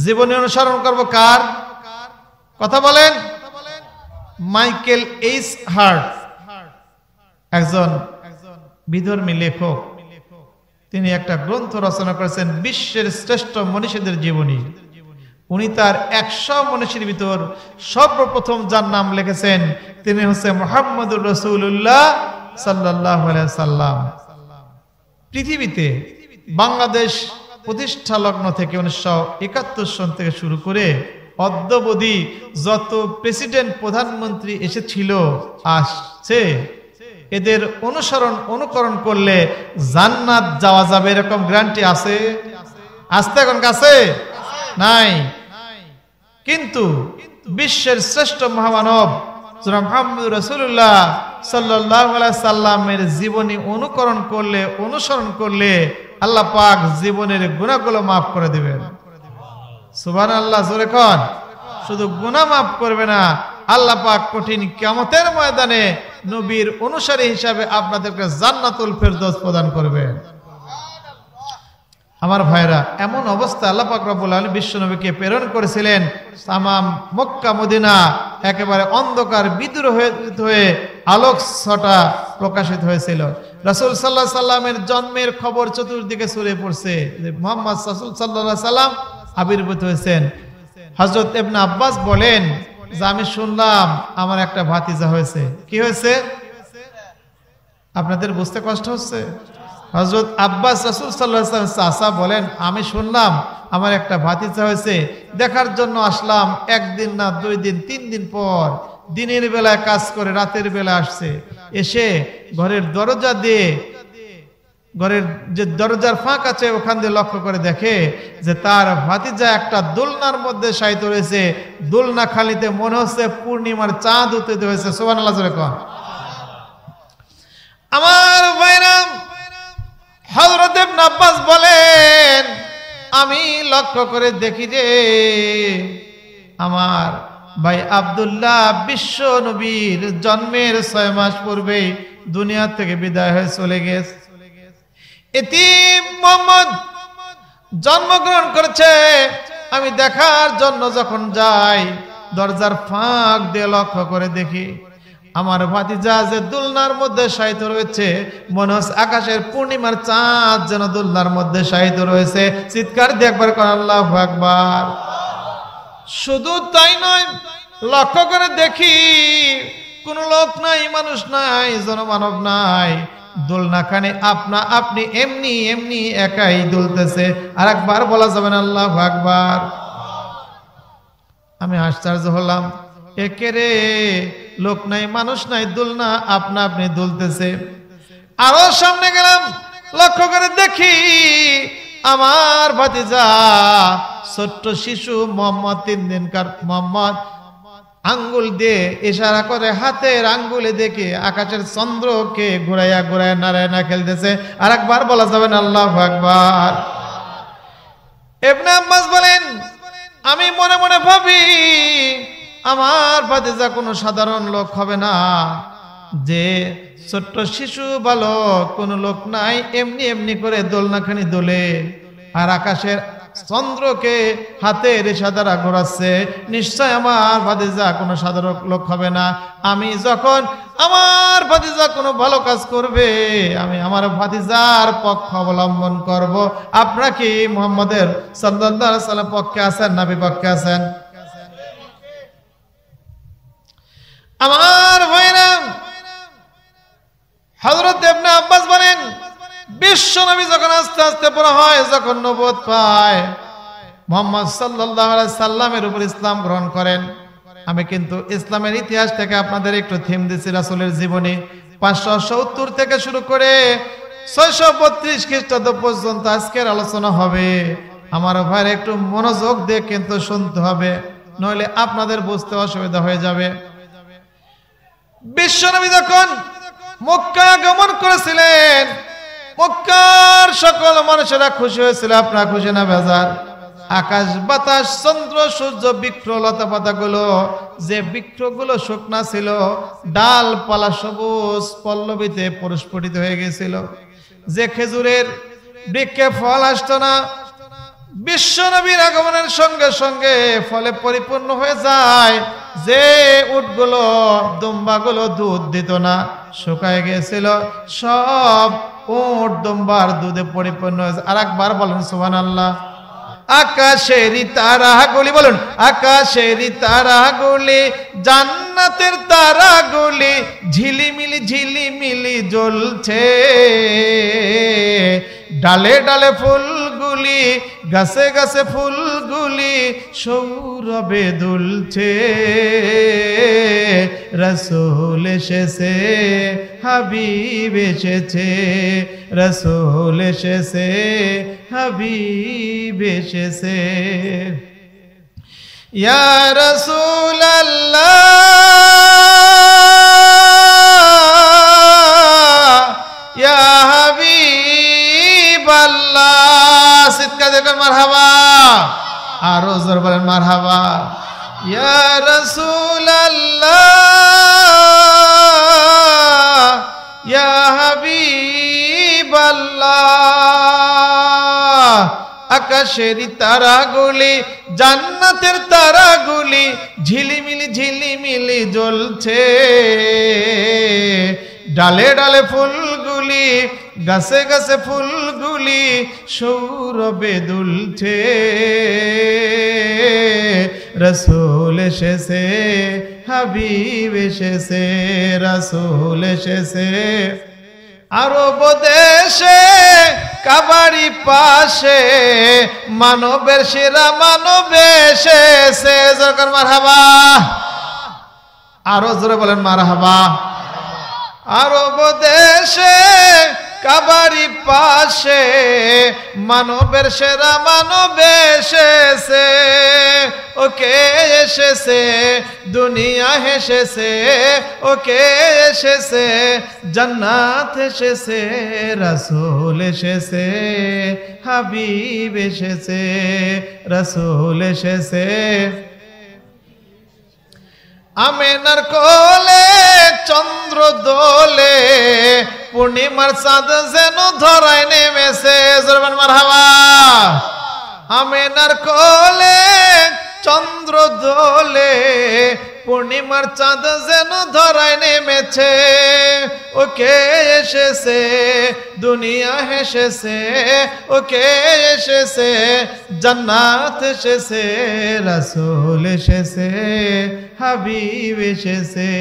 জীবনী অনুসরণ করব কার? কথা বলেন। মাইকেল এইচ হার্ট, একজন বিধর্মী লেখক। তিনি একটা গ্রন্থ রচনা করেছেন বিশ্বের শ্রেষ্ঠ মনীষীদের জীবনী। উনি তার 100 মনীষীর ভিতর সর্বপ্রথম যার নাম লিখেছেন তিনি হচ্ছে মুহাম্মদুর রাসূলুল্লাহ সাল্লাল্লাহু আলাইহি সাল্লাম। পৃথিবীতে বাংলাদেশ প্রতিষ্ঠা লগ্ন থেকে 1971 সন থেকে শুরু করে অদ্যাবধি যত প্রেসিডেন্ট প্রধানমন্ত্রী এসেছিল আসছে, এদের অনুকরণ করলে জান্নাত যাওয়া যাবে এরকম গ্যারান্টি আছে? আসতে এখন কাছে নাই। কিন্তু বিশ্বের শ্রেষ্ঠ মহামানব জনাব মুহাম্মদ রাসূলুল্লাহ সাল্লাল্লাহু আলাইহি সাল্লামের জীবনী অনুসরণ করলে আল্লাহ পাক জীবনের গুনাহগুলো মাফ করে দিবেন। সুবহানাল্লাহ, জোরে কোন। শুধু গুনাহ মাফ করবে না, আল্লাহ পাক কঠিন কিয়ামতের ময়দানে নবীর অনুসারী হিসাবে আপনাদেরকে জান্নাতুল ফেরদৌস প্রদান করবেন। আমার ভাইরা, এমন অবস্থা আল্লাহ পাক রব্বুল আলামিন বিশ্ব নবীকে প্রেরণ করেছিলেন, তামাম মক্কা মদিনা একেবারে অন্ধকার বিদূর হয়ে আলোক ছটা প্রকাশিত হয়েছিল। রাসূল সাল্লাল্লাহু আলাইহি সাল্লামের জন্মের খবর চতুর্দিকে ছড়িয়ে পড়ছে যে মুহাম্মদ সাল্লাল্লাহু আলাইহি সাল্লাম আবির্ভূত হয়েছেন। হযরত ইবনে আব্বাস বলেন যে আমি শুনলাম আমার একটা ভাতিজা হয়েছে। কি হয়েছে? আপনাদের বুঝতে কষ্ট হচ্ছে? হযরত আব্বাস রাসূল সাল্লাল্লাহু আলাইহি ওয়াসাল্লাম চাচা বলেন আমি শুনলাম আমার একটা ভাতিজা হয়েছে, দেখার জন্য আসলাম। একদিন না, 2 দিন, 3 দিন পর দিনের বেলায় কাজ করে রাতের বেলা আসছে, এসে ঘরের দরজা দিয়ে, ঘরের যে দরজার ফাঁক আছে ওখান দিয়ে লক্ষ্য করে দেখে যে তার ভাতিজা একটা দোলনার মধ্যে শায়িত রয়েছে। দোলনা খালিতে মনে হচ্ছে পূর্ণিমার চাঁদ উদিত হয়েছে। সুবহানাল্লাহ জোরে কোন। আমার ভাইরা, হযরত ইবনে আব্বাস বলেন আমি লক্ষ্য করে দেখি যে আমার ভাই আব্দুল্লাহ বিশ্ব নবীর জন্মের 6 মাস পূর্বেই দুনিয়া থেকে বিদায় হয়ে চলে গেছে। এতিম মুহাম্মদ জন্মগ্রহণ করেছে। আমি দেখার জন্য যখন যাই দরজার ফাঁক দিয়ে লক্ষ্য করে দেখি আমার ভাতিজা যে দোলনার মধ্যে শায়িত রয়েছে, মনে হচ্ছে আকাশের পূর্ণিমার চাঁদ যেন দোলনার মধ্যে শায়িত রয়েছে। চিৎকার দিয়ে একবার কর আল্লাহু আকবার। শুধু তাই নয়, লক্ষ্য করে দেখি কোন লোক নাই, মানুষ নাই, জনমানব নাই। দোলনাখানে আপনি এমনি একাই দুলতেছে। আর একবার বলা যাবে না আল্লাহু আকবার? আমি আশ্চর্য হলাম, একেরে লোক নাই, মানুষ নাই, দোলনা আপনি দুলতেছে। আরো সামনে গেলাম, লক্ষ্য করে দেখি আমার ভাতিজা ছোট্ট শিশু মোহাম্মদ, 3 দিনকার মোহাম্মদ, আঙ্গুল দিয়ে ইশারা করে হাতের আঙ্গুলে দেখে আকাশের চন্দ্রকে ঘুরাইয়া নারায়ণা খেলতেছে। আর একবার বলা যাবে না আল্লাহু আকবার? ইবনে আব্বাস বলেন আমি মনে মনে ভাবি আমার ভাতিজা কোনো সাধারণ লোক হবে না, যে ছোট্ট শিশু বালক, কোনো লোক নাই, এমনি করে দোলনাখানি দোলে আর আকাশের চন্দ্রকে হাতের ইশারা দ্বারা ঘোরাচ্ছে। নিশ্চয় আমার ভাতিজা কোনো সাধারণ লোক হবে না। আমি যখন আমার ভাতিজা কোনো ভালো কাজ করবে আমি আমার ভাতিজার পক্ষ অবলম্বন করব। আপনারা কি মুহাম্মদের সাল্লাল্লাহু আলাইহি সাল্লাম পক্ষে আছেন না বিপক্ষে আছেন? আমার ভাইরা, হযরত ইবনে আব্বাস বলেন বিশ্ব নবী যখন আস্তে আস্তে বড় হয়, যখন নবুয়ত পায়, মুহাম্মদ সাল্লাল্লাহু আলাইহি সাল্লামের উপর ইসলাম গ্রহণ করেন। আমি কিন্তু ইসলামের ইতিহাস থেকে আপনাদের একটু থিম দিছি রাসূলের জীবনী। 570 থেকে শুরু করে 632 খ্রিস্টাব্দ পর্যন্ত আজকের আলোচনা হবে। আমার ভাইরা একটু মনোযোগ দিয়ে কিন্তু শুনতে হবে, নইলে আপনাদের বুঝতে অসুবিধা হয়ে যাবে। বিশ্বনবী যখন মক্কা গমন করেছিলেন, মক্কার সকল মানুষেরা খুশি হয়েছিল। আপনারা খুশি না বেজার? আকাশ বাতাস চন্দ্র সূর্য বৃক্ষ লতা পাতাগুলো, যে বৃক্ষগুলো শুকনা ছিল, ডালপালা সবুজ পল্লবীতে পরিস্ফুটিত হয়ে গেছিল। যে খেজুরের বৃক্ষে ফল আসতো না, বিশ্ব নবীর আগমনের সঙ্গে সঙ্গে ফলে পরিপূর্ণ হয়ে যায়। যে উটগুলো দুম্বাগুলো দুধ দিত না, শুকায় গিয়েছিল, সব উট দুম্বার দুধে পরিপূর্ণ হয়েছে। আর একবার বলেন সুবহানাল্লাহ। আকাশেরই তারাগুলি, বলুন আকাশেরই তারাগুলি, জান্নাতের তারাগুলি ঝিলিমিলি ঝিলিমিলি জ্বলছে। ডালে ডালে ফুলগুলি, গাছে গাছে ফুলগুলি সৌরভে দুলছে। রাসূল এসেছে, হাবিব এসেছে, রাসূল এসেছে, হাবিব এসেছে। ইয়া রাসূলাল্লাহ, ইয়া হাবিবাল্লাহ, সিদকা দেখেন মারহাবা, আরো জোর বলেন মারহাবা। ইয়া রাসূলাল্লাহ, ইয়া হাবিবাল্লাহ। আকাশেরই তারাগুলি, জান্নাতের তারাগুলি ঝিলিমিলি ঝিলিমিলি জ্বলছে। ডালে ডালে ফুলগুলি, গাছে গাছে ফুলগুলি সৌরভে দুলছে। রাসূল এসেছে, হাবিব এসেছে, রাসূল এসেছে। আরব দেশে কাবারি পাশে মানবের সেরা মানব এসেছে। জোরে মারহাবা, আরো জোরে বলেন মারহাবা। আরব দেশে কাবারি পাশে মানবের সেরা মানব এসেছে। ওকে এসেছে, দুনিয়া এসেছে, ওকে এসেছে, জান্নাত এসেছে, রাসূল এসেছে, হাবিব এসেছে, রাসূল এসেছে। আমেনার কোলে চন্দ্র দোলে, পূর্ণিমার চাঁদ যেন ধরায় নেমেছে। জোরে মারহাবা। আমেনার কোলে চন্দ্র দোলে, পূর্ণিমার চাঁদ যেন ধরায় নেমেছে। ওকে এসেছে, দুনিয়া এসেছে, ওকে এসেছে, জান্নাত এসেছে, রাসূল এসেছে, হাবিব এসেছে।